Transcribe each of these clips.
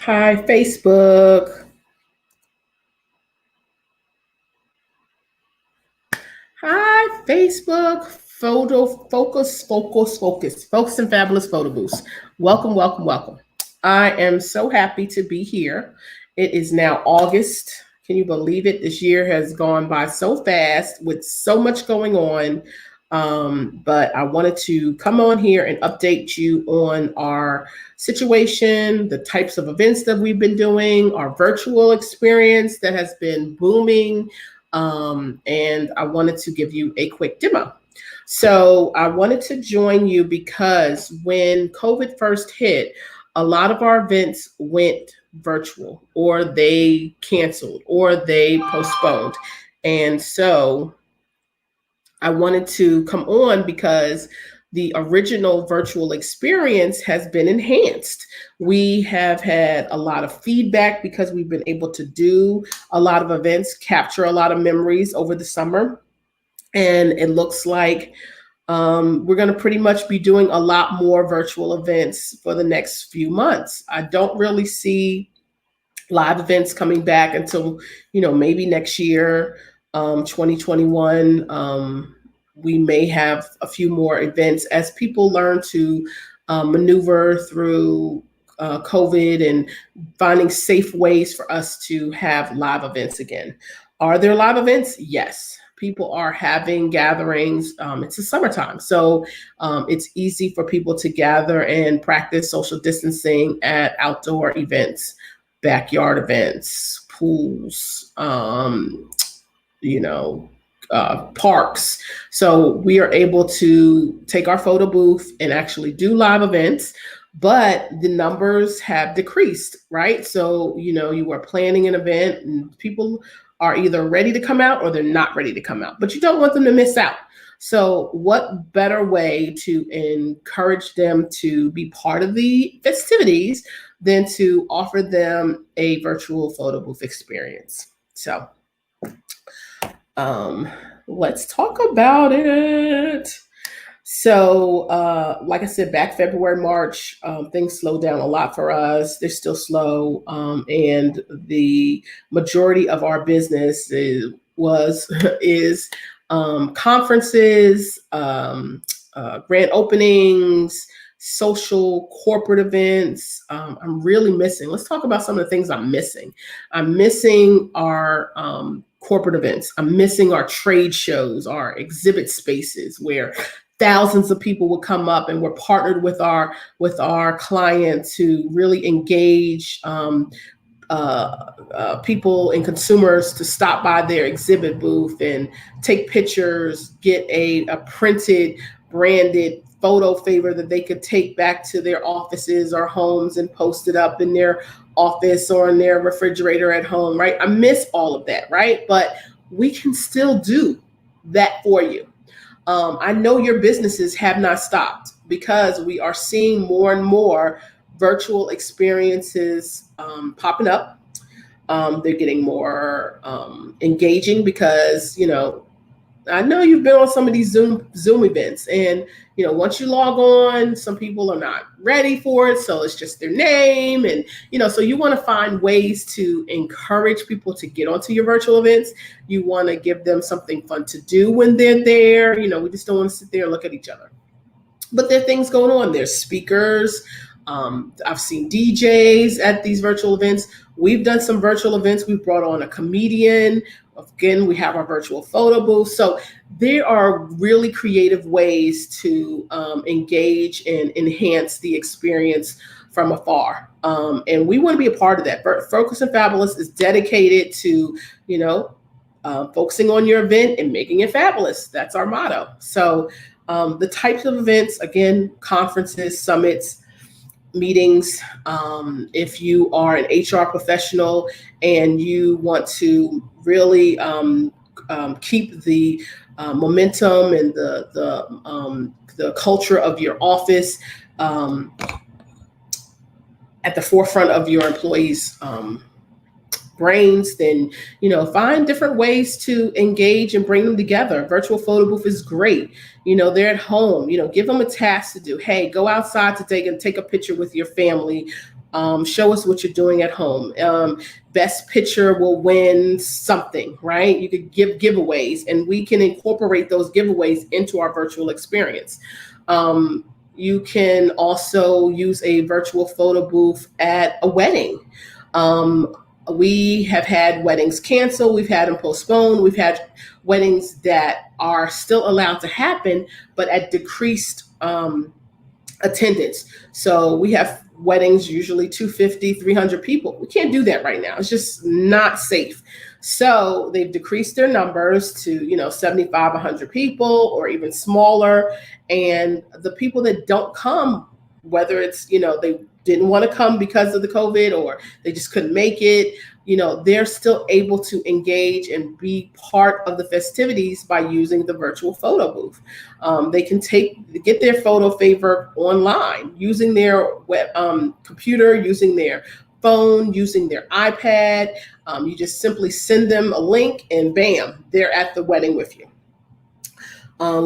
Hi, Facebook. Hi, Facebook. Photo focus and fabulous photo booths. Welcome, welcome, welcome. I am so happy to be here. It is now August. Can you believe it? This year has gone by so fast with so much going on. But I wanted to come on here and update you on our situation, the types of events that we've been doing, our virtual experience that has been booming, and I wanted to give you a quick demo. So I wanted to join you because when COVID first hit, a lot of our events went virtual or they canceled or they postponed. And so I wanted to come on because the original virtual experience has been enhanced. We have had a lot of feedback because we've been able to do a lot of events, capture a lot of memories over the summer. And it looks like we're going to pretty much be doing a lot more virtual events for the next few months. I don't really see live events coming back until, maybe next year, 2021. We may have a few more events as people learn to maneuver through COVID and finding safe ways for us to have live events again. Are there live events? Yes. People are having gatherings. It's the summertime, so it's easy for people to gather and practice social distancing at outdoor events, backyard events, pools, parks. So we are able to take our photo booth and actually do live events, but the numbers have decreased, right? So, you are planning an event and people are either ready to come out or they're not ready to come out, but you don't want them to miss out. So, what better way to encourage them to be part of the festivities than to offer them a virtual photo booth experience? So, um, let's talk about it. So, like I said, back February, March, things slowed down a lot for us. They're still slow, and the majority of our business is conferences, grand openings, social corporate events. I'm really missing. Let's talk about some of the things I'm missing. I'm missing our corporate events. I'm missing our trade shows, our exhibit spaces where thousands of people will come up, and we're partnered with our clients to really engage people and consumers to stop by their exhibit booth and take pictures, get a printed, branded photo favor that they could take back to their offices or homes and post it up in their office or in their refrigerator at home, right? I miss all of that, right? But we can still do that for you. I know your businesses have not stopped because we are seeing more and more virtual experiences popping up. They're getting more engaging because, I know you've been on some of these Zoom events, and once you log on, some people are not ready for it, so it's just their name, and so you want to find ways to encourage people to get onto your virtual events. You want to give them something fun to do when they're there. We just don't want to sit there and look at each other. But there are things going on. There's speakers. I've seen DJs at these virtual events. We've done some virtual events. We've brought on a comedian. Again, we have our virtual photo booth. So there are really creative ways to engage and enhance the experience from afar. And we want to be a part of that. Focus and Fabulous is dedicated to, focusing on your event and making it fabulous. That's our motto. So the types of events, again, conferences, summits, meetings. If you are an HR professional and you want to really keep the momentum and the culture of your office at the forefront of your employees' brains, then find different ways to engage and bring them together. Virtual photo booth is great. They're at home. Give them a task to do. Hey, go outside today and take a picture with your family Show us what you're doing at home. Best picture will win something, right? You could give giveaways, and we can incorporate those giveaways into our virtual experience. You can also use a virtual photo booth at a wedding. We have had weddings cancel, we've had them postponed, we've had weddings that are still allowed to happen, but at decreased attendance. So we have weddings, usually 250, 300 people. We can't do that right now. It's just not safe. So they've decreased their numbers to, 75, 100 people or even smaller. And the people that don't come, whether it's, they didn't want to come because of the COVID or they just couldn't make it, they're still able to engage and be part of the festivities by using the virtual photo booth. They can get their photo favor online using their web computer, using their phone, using their iPad. You just simply send them a link and bam, they're at the wedding with you.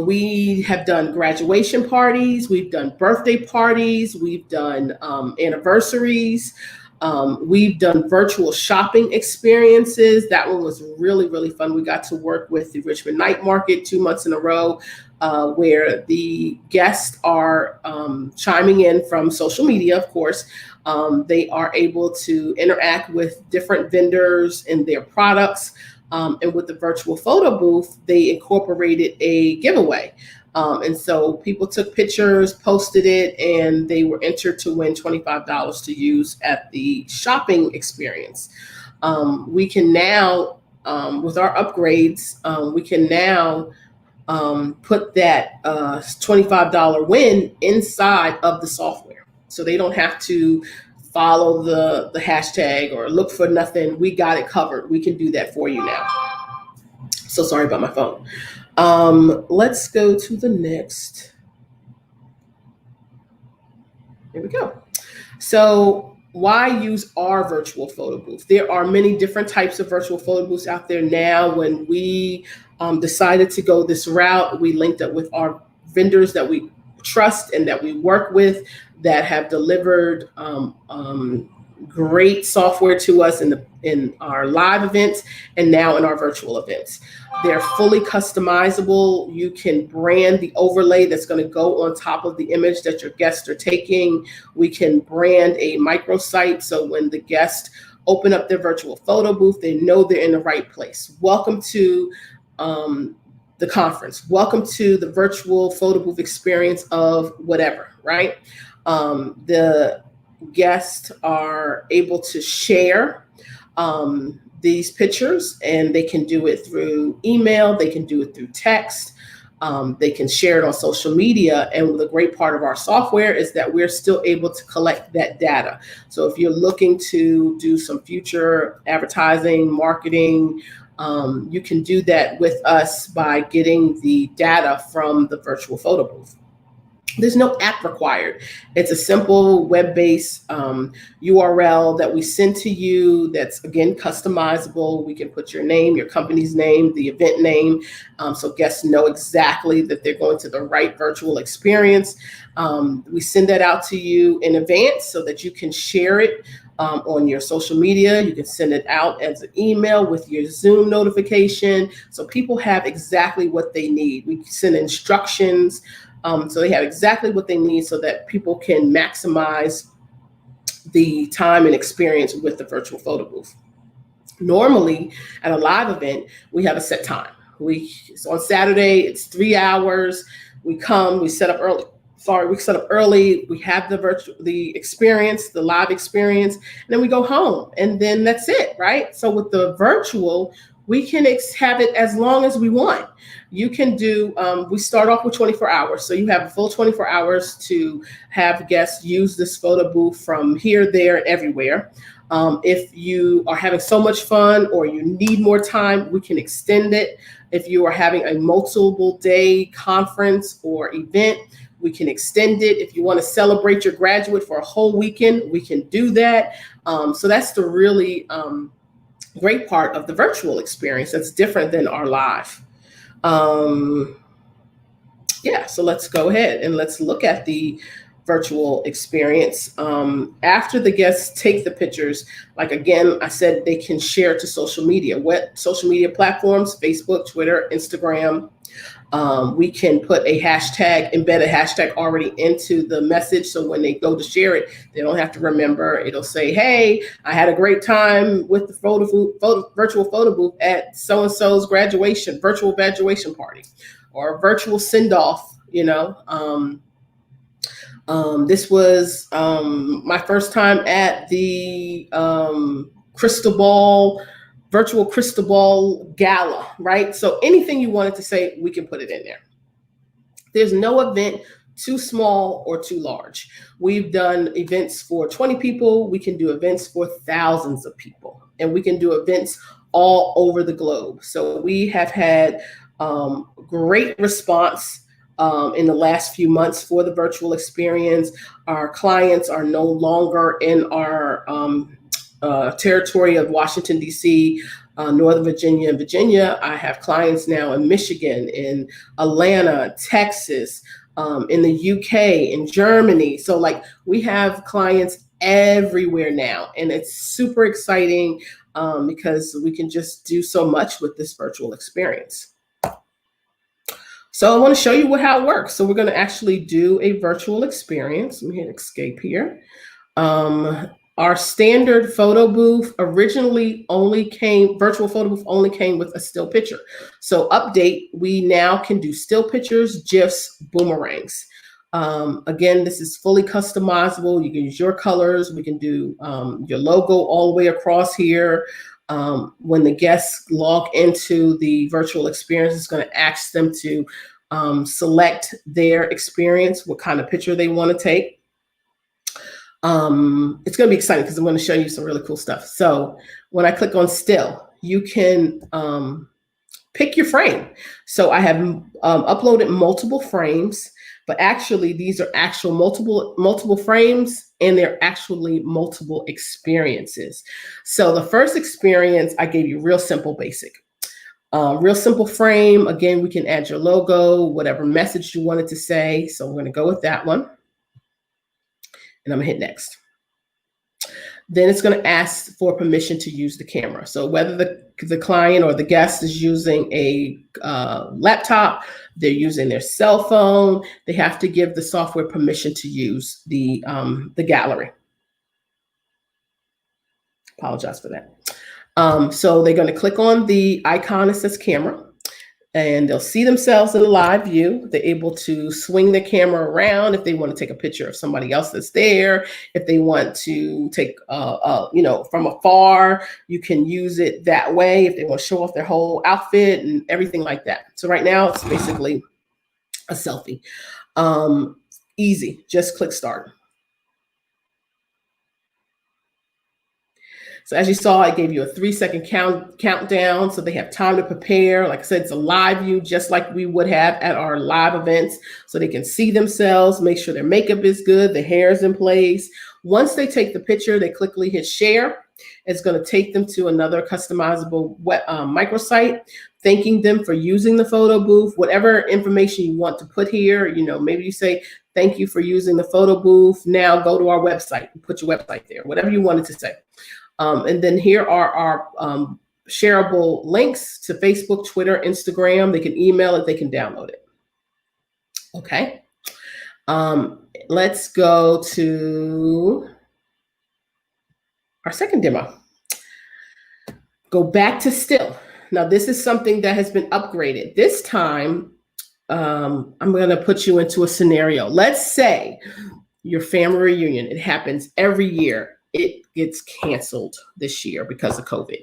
We have done graduation parties, we've done birthday parties, we've done anniversaries. We've done virtual shopping experiences. That one was really, really fun. We got to work with the Richmond Night Market 2 months in a row, where the guests are chiming in from social media, of course. They are able to interact with different vendors and their products. And with the virtual photo booth, they incorporated a giveaway. And so people took pictures, posted it, and they were entered to win $25 to use at the shopping experience. We can now, with our upgrades, we can now put that $25 win inside of the software. So they don't have to follow the hashtag or look for nothing. We got it covered. We can do that for you now. So sorry about my phone. Let's go to the next. Here we go. So why use our virtual photo booth? There are many different types of virtual photo booths out there now. When we decided to go this route, we linked up with our vendors that we trust and that we work with that have delivered great software to us in our live events and now in our virtual events. They're fully customizable. You can brand the overlay that's going to go on top of the image that your guests are taking. We can brand a microsite, so when the guests open up their virtual photo booth, they know they're in the right place. Welcome to the conference. Welcome to the virtual photo booth experience of whatever, right? The guests are able to share these pictures, and they can do it through email, they can do it through text, they can share it on social media. And the great part of our software is that we're still able to collect that data. So if you're looking to do some future advertising, marketing, you can do that with us by getting the data from the virtual photo booth. There's no app required. It's a simple web-based URL that we send to you that's, again, customizable. We can put your name, your company's name, the event name, so guests know exactly that they're going to the right virtual experience. We send that out to you in advance so that you can share it on your social media. You can send it out as an email with your Zoom notification. So people have exactly what they need. We send instructions. So they have exactly what they need so that people can maximize the time and experience with the virtual photo booth. Normally at a live event, we have a set time. So on Saturday, it's 3 hours. We come, we set up early. We set up early. We have the experience, the live experience, and then we go home, and then that's it, right? So with the virtual, we can have it as long as we want. You can do, we start off with 24 hours. So you have a full 24 hours to have guests use this photo booth from here, there, and everywhere. If you are having so much fun or you need more time, we can extend it. If you are having a multiple day conference or event, we can extend it. If you want to celebrate your graduate for a whole weekend, we can do that. So that's the really great part of the virtual experience that's different than our live. So let's go ahead and let's look at the virtual experience. After the guests take the pictures, like again, I said they can share to social media. What social media platforms? Facebook, Twitter, Instagram. We can put a hashtag, embed a hashtag already into the message. So when they go to share it, they don't have to remember. It'll say, hey, I had a great time with the virtual photo booth at so-and-so's virtual graduation party, or virtual send-off, this was my first time at the virtual crystal ball gala, right? So anything you wanted to say, we can put it in there. There's no event too small or too large. We've done events for 20 people. We can do events for thousands of people, and we can do events all over the globe. So we have had great response in the last few months for the virtual experience. Our clients are no longer in our territory of Washington, D.C., Northern Virginia, and Virginia. I have clients now in Michigan, in Atlanta, Texas, in the UK, in Germany. So like we have clients everywhere now, and it's super exciting because we can just do so much with this virtual experience. So I want to show you how it works. So we're going to actually do a virtual experience. Let me hit escape here. Our standard photo booth virtual photo booth only came with a still picture. So update, we now can do still pictures, GIFs, boomerangs. Again, this is fully customizable. You can use your colors. We can do your logo all the way across here. When the guests log into the virtual experience, it's going to ask them to select their experience, what kind of picture they want to take. It's going to be exciting because I'm going to show you some really cool stuff. So when I click on still, you can pick your frame. So I have uploaded multiple frames, but actually these are actual multiple frames, and they're actually multiple experiences. So the first experience I gave you real simple, basic. Real simple frame. Again, we can add your logo, whatever message you wanted to say. So we're going to go with that one. And I'm gonna hit next. Then it's going to ask for permission to use the camera. So whether the client or the guest is using a laptop, they're using their cell phone, they have to give the software permission to use the gallery. Apologize for that. So they're going to click on the icon that says camera, and they'll see themselves in a live view. They're able to swing the camera around if they want to take a picture of somebody else that's there. If they want to take, from afar, you can use it that way. If they want to show off their whole outfit and everything like that. So right now it's basically a selfie. Easy, just click start. So as you saw, I gave you a 3-second countdown, so they have time to prepare. Like I said, it's a live view, just like we would have at our live events, so they can see themselves, make sure their makeup is good, the hair is in place. Once they take the picture, they quickly hit share. It's going to take them to another customizable microsite, thanking them for using the photo booth. Whatever information you want to put here, maybe you say, thank you for using the photo booth. Now go to our website, put your website there, whatever you wanted to say. And then here are our shareable links to Facebook, Twitter, Instagram. They can email it, they can download it. Okay. Let's go to our second demo. Go back to still. Now, this is something that has been upgraded. This time, I'm going to put you into a scenario. Let's say your family reunion. It happens every year. It gets canceled this year because of COVID.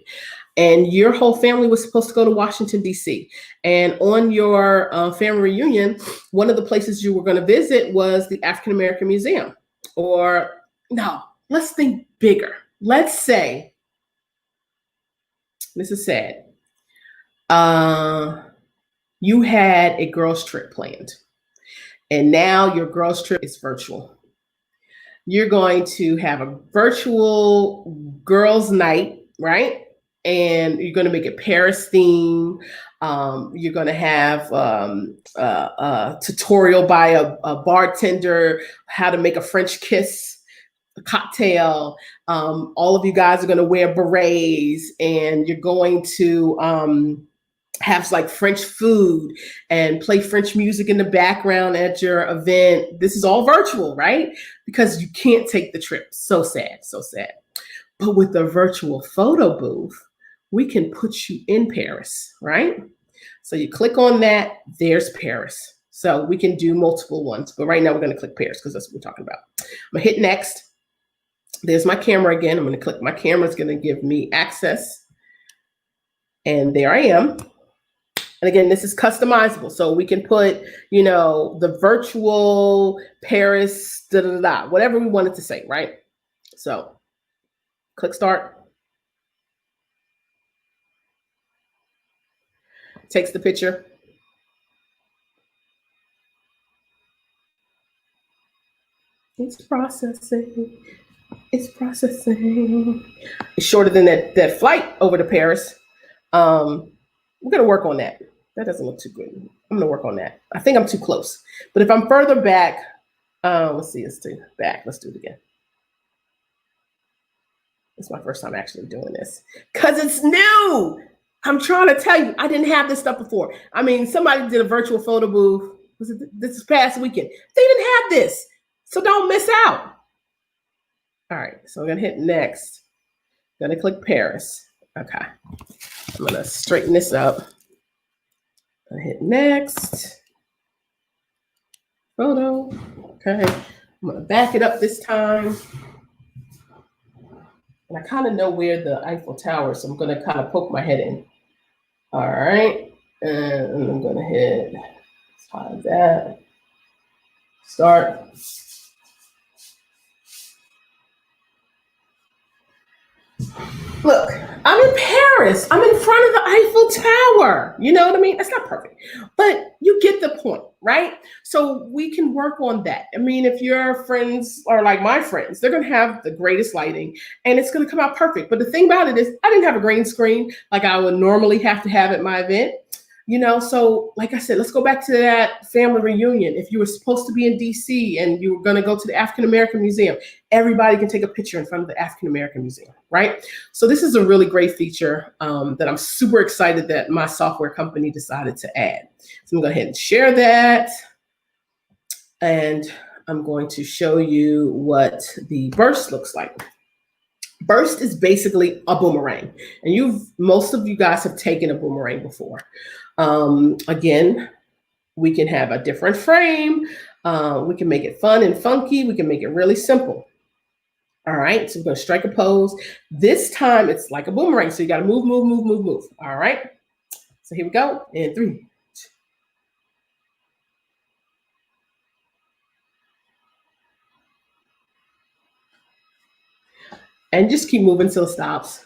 And your whole family was supposed to go to Washington, D.C. And on your family reunion, one of the places you were going to visit was the African American Museum. Or no, let's think bigger. Let's say, this is sad, you had a girls' trip planned. And now your girls' trip is virtual. You're going to have a virtual girls' night, right? and you're going to make it Paris theme. You're going to have a tutorial by a bartender how to make a French kiss cocktail. All of you guys are going to wear berets, and you're going to have like French food and play French music in the background at your event. This is all virtual, right? Because you can't take the trip. So sad, so sad. But with the virtual photo booth, we can put you in Paris, right? So you click on that, there's Paris. So we can do multiple ones, but right now we're going to click Paris because that's what we're talking about. I'm going to hit next. There's my camera again. I'm going to click my camera. It's going to give me access. And there I am. And again, this is customizable. So we can put, you know, the virtual Paris, whatever we wanted to say, right? So click start. Takes the picture. It's processing. It's processing. It's shorter than that flight over to Paris. We're going to work on that. That doesn't look too good. I'm going to work on that. I think I'm too close. But if I'm further back, let's see, let's do back. Let's do it again. It's my first time actually doing this because it's new. I'm trying to tell you, I didn't have this stuff before. I mean, somebody did a virtual photo booth. Was it this past weekend? They didn't have this. So don't miss out. All right, so I'm going to hit next. I'm going to click Paris. Okay. I'm going to straighten this up. I hit next. Photo. Okay. I'm going to back it up this time. And I kind of know where the Eiffel Tower is, so I'm going to kind of poke my head in. All right. And I'm going to hit hide that. Start. Look, I'm in Paris. I'm in front of the Eiffel Tower. You know what I mean? It's not perfect, but you get the point, right? So we can work on that. I mean, if your friends are like my friends, they're going to have the greatest lighting and it's going to come out perfect. But the thing about it is I didn't have a green screen like I would normally have to have at my event. You know, so like I said, let's go back to that family reunion. If you were supposed to be in DC and you were going to go to the African-American Museum, everybody can take a picture in front of the African-American Museum, right? So this is a really great feature that I'm super excited that my software company decided to add. So I'm going to go ahead and share that. And I'm going to show you what the burst looks like. Burst is basically a boomerang, and most of you guys have taken a boomerang before. Again, we can have a different frame. We can make it fun and funky. We can make it really simple. All right, so we're going to strike a pose. This time it's like a boomerang, so you got to move, move, move, move, move. All right, so here we go. In 3, 2. And just keep moving till it stops.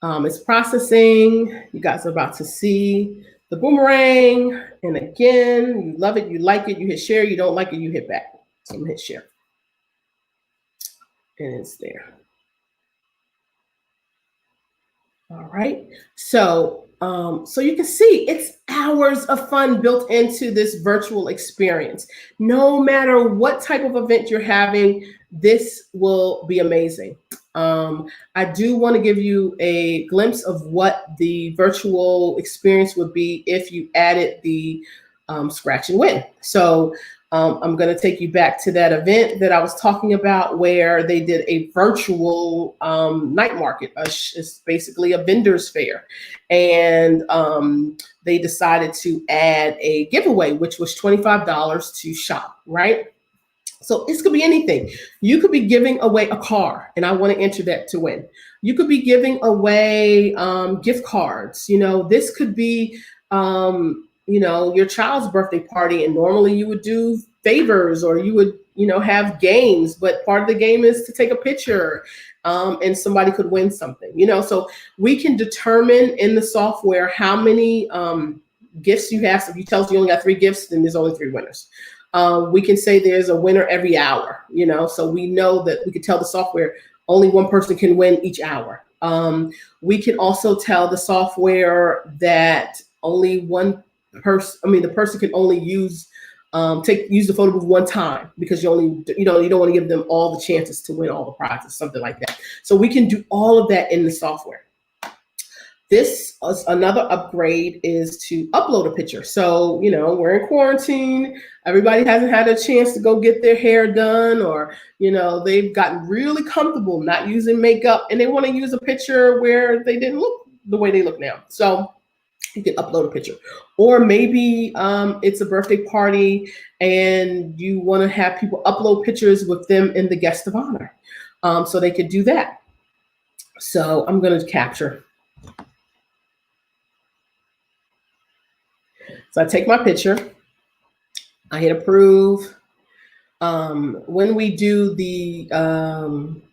It's processing. You guys are about to see the boomerang. And again, you love it, you like it, you hit share. You don't like it, you hit back. So I'm gonna hit share. And it's there. All right. So you can see it's hours of fun built into this virtual experience. No matter what type of event you're having, this will be amazing. I do want to give you a glimpse of what the virtual experience would be if you added the scratch and win. So I'm going to take you back to that event that I was talking about where they did a virtual night market. It's basically a vendor's fair. And they decided to add a giveaway, which was $25 to shop, right? So this could be anything. You could be giving away a car, and I want to enter that to win. You could be giving away gift cards. You know, this could be, you know, your child's birthday party, and normally you would do favors or you would, you know, have games, but part of the game is to take a picture and somebody could win something, you know. So we can determine in the software how many gifts you have. So if you tell us you only got 3 gifts, then there's only 3 winners. We can say there's a winner every hour, you know, so we know that we can tell the software only one person can win each hour. We can also tell the software that only one person, the person can only use the photo booth one time, because you don't want to give them all the chances to win all the prizes, something like that. So we can do all of that in the software. This is another upgrade, is to upload a picture. So, we're in quarantine. Everybody hasn't had a chance to go get their hair done, or, they've gotten really comfortable not using makeup, and they want to use a picture where they didn't look the way they look now. So you can upload a picture. Or maybe it's a birthday party and you want to have people upload pictures with them in the guest of honor. So they could do that. So I'm going to capture. So I take my picture, I hit approve. When we do the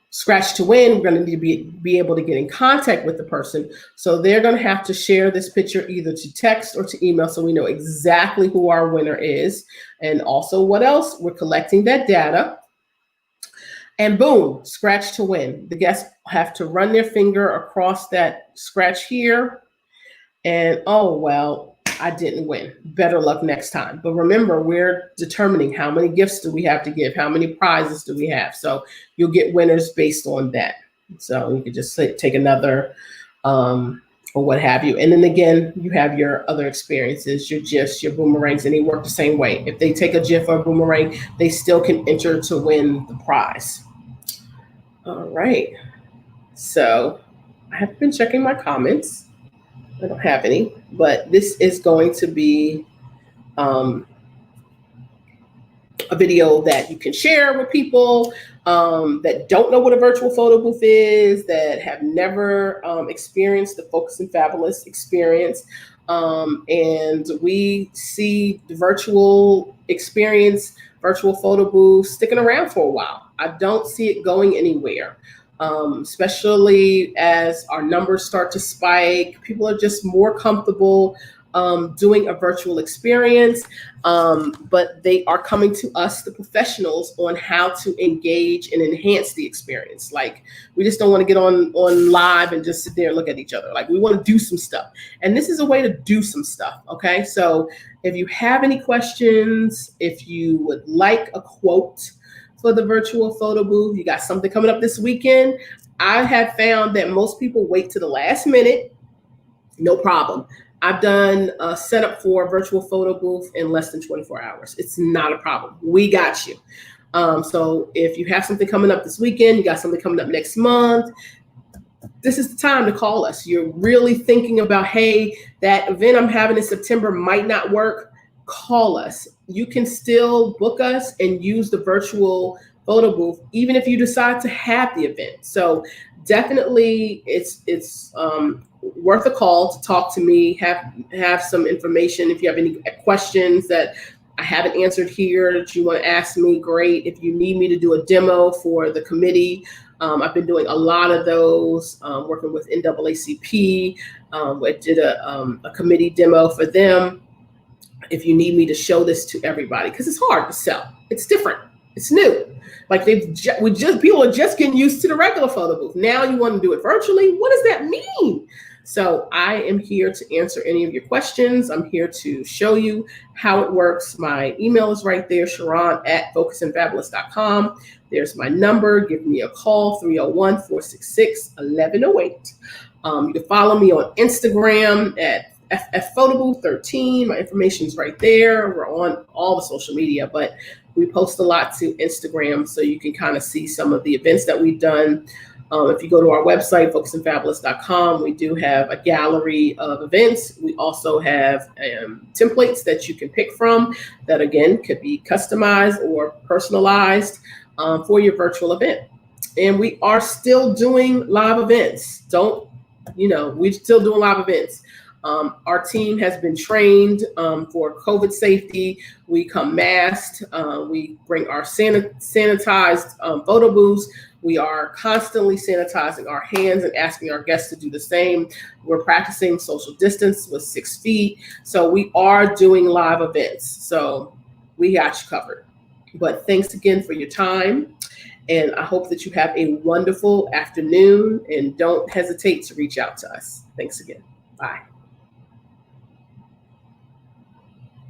scratch to win, we're going to need to be able to get in contact with the person. So they're going to have to share this picture either to text or to email, so we know exactly who our winner is. And also, what else? We're collecting that data. And boom, scratch to win. The guests have to run their finger across that scratch here. And oh, well, I didn't win. Better luck next time. But remember, we're determining how many gifts do we have to give, how many prizes do we have. So you'll get winners based on that. So you could just take another or what have you. And then again, you have your other experiences, your GIFs, your boomerangs, and they work the same way. If they take a GIF or a boomerang, they still can enter to win the prize. All right. So I have been checking my comments. I don't have any, but this is going to be a video that you can share with people that don't know what a virtual photo booth is, that have never experienced the Focus and Fabulous experience. And we see the virtual experience, virtual photo booth sticking around for a while. I don't see it going anywhere. Especially as our numbers start to spike, people are just more comfortable doing a virtual experience, but they are coming to us, the professionals, on how to engage and enhance the experience. Like, we just don't want to get on live and just sit there and look at each other. Like, we want to do some stuff. And this is a way to do some stuff, okay? So if you have any questions, if you would like a quote for the virtual photo booth, you got something coming up this weekend, I have found that most people wait to the last minute. No problem. I've done a setup for a virtual photo booth in less than 24 hours. It's not a problem. We got you. So if you have something coming up this weekend, you got something coming up next month, this is the time to call us. You're really thinking about, hey, that event I'm having in September might not work. Call us. You can still book us and use the virtual photo booth, even if you decide to have the event. So definitely it's worth a call to talk to me, have some information. If you have any questions that I haven't answered here that you want to ask me, great. If you need me to do a demo for the committee, I've been doing a lot of those, working with NAACP. I did a committee demo for them. If you need me to show this to everybody, because it's hard to sell. It's different. It's new. Like people are just getting used to the regular photo booth. Now you want to do it virtually. What does that mean? So I am here to answer any of your questions. I'm here to show you how it works. My email is right there, Sharon@focusandfabulous.com. There's my number. Give me a call, 301-466-1108. You can follow me on Instagram at FFphotobooth13. My information is right there. We're on all the social media, but we post a lot to Instagram, so you can kind of see some of the events that we've done. If you go to our website, focusandfabulous.com, we do have a gallery of events. We also have templates that you can pick from that, again, could be customized or personalized for your virtual event. And we are still doing live events. We're still doing live events. Our team has been trained for COVID safety. We come masked. We bring our sanitized photo booths. We are constantly sanitizing our hands and asking our guests to do the same. We're practicing social distance with 6 feet. So we are doing live events. So we got you covered. But thanks again for your time. And I hope that you have a wonderful afternoon, and don't hesitate to reach out to us. Thanks again. Bye.